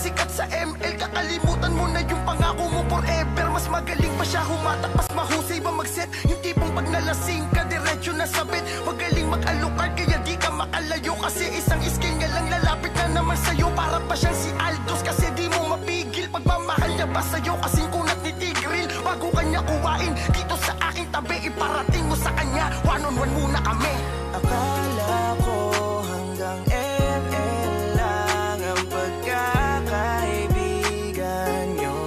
sikat sa ML, kakalimutan mo na yung pangako mo forever. Mas magaling pa siya humatak, mas mahusay ba mag-set? Yung tipong pag nalasing ka, diretso na sabit. Magaling mag-alukad, kaya di ka makalayo. Kasi isang skill nga lang lalapit na naman sa'yo. Para pa siyang si Aldos, kasi di mo mapigil. Pagmamahal niya ba sa'yo, kasing kunat ni Tigril. Bago kanya kuwain, dito sa aking tabi, iparating mo sa kanya, one on one muna kami. Akala ko hanggang ML lang ang pagkakaibigan nyo.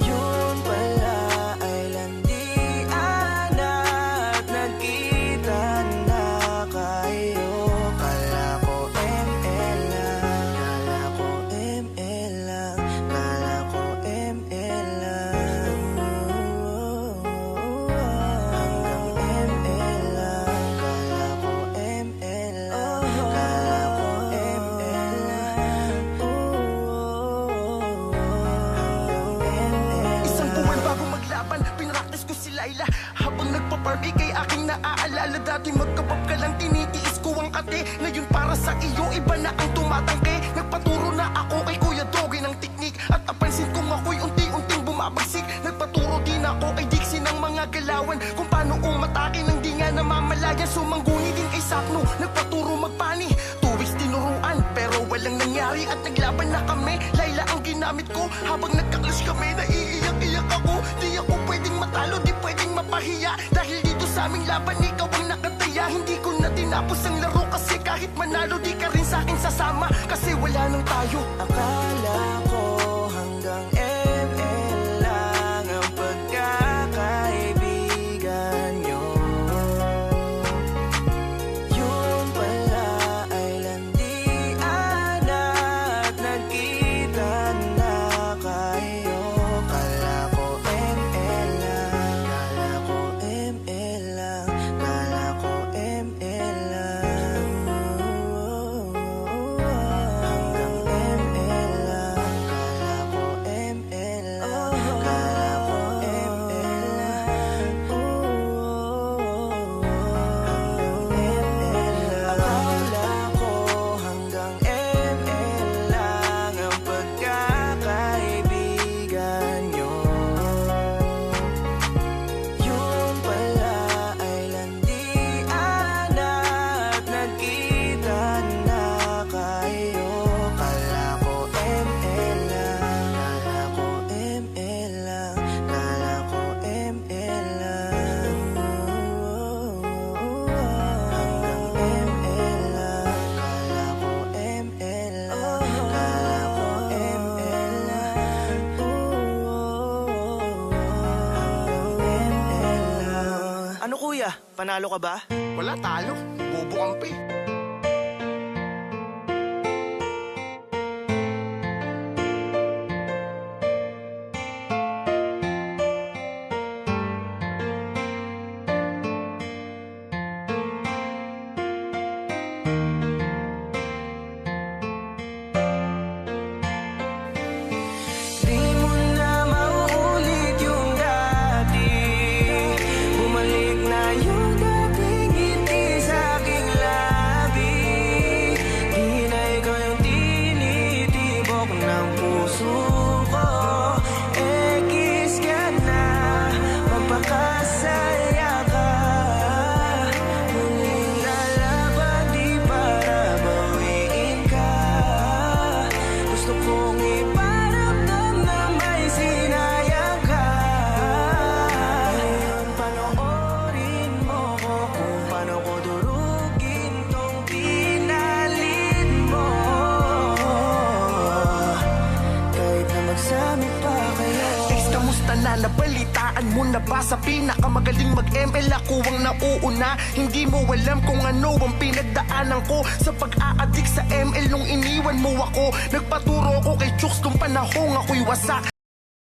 Yun pala ay landian at nagkita na kayo. Kala ko ML lang, kala ko ML lang, kala ko ML lang. Pinraktis ko si Laila habang nagpa-party, kay aking naaalala. Dati magkapap ka lang, tinitiis ko ang kate. Ngayon para sa iyo, iba na ang tumatangke. Nagpaturo na ako kay Kuya Doge ng teknik, at napansin kong ako'y unti-unting bumabagsik. Nagpaturo din ako kay Dixie ng mga galawan, kung paano umatake nang di nga namamalayan. Sumangguni din kay Sakno, nagpaturo magpani. 2 weeks tinuruan, pero walang nangyari at naglaban na kami. Laila ang ginamit ko habang nagka-clash kami. Naiiyak-iyak ako, di ako pwedeng matalo, di pwedeng mapahiya. Dahil dito sa aming laban, ikaw ang nakataya. Hindi ko na tinapos ang laro, kasi kahit manalo, di ka rin sa'kin sasama, kasi wala nang tayo. Akala ko hanggang ML lang ang pagkakaibigan nyo. Yun pala ay landian at nagkita na kayo. Kala ko ML lang, kala ko ML lang, kala ko ML lang. Hanggang ML lang, kala ko ML lang, kala ko ML lang. Akala ko hanggang ML lang ang pagkakaibigan nyo. Yun pala ay landian at nagkita na kayo. Kala ko ML lang, kala ko ML lang, kala ko ML lang. Hanggang ML lang, kala ko ML lang, kala ko ML lang. Hanggang ML lang. Ano kuya, panalo ka ba? Wala, talo, bobo kampi. Di mo na mauulit yung dati. Bumalik na yung dating ngiti sa aking labi. Di na ikaw yung tinitibok ng puso ko. Ekis ka na, magpakasaya ka. Muling lalaban, di para bawiin ka. Gusto kong iparamdam na may sinayang ka. Ngayon panoorin mo ko kung paano ko durugin tong pinalid mo. Kahit na magsama pa kayo. Ex, kamusta na? Nabalitaan mo na ba sa pinakamagaling mag-ML? Ako ang nauuna. Hindi mo alam kung ano ang pinagdaanan ko sa pag-a-addict sa ML nung iniwan mo ako. Nagpaturo ko kay Chooks nung panahong ako'y wasak.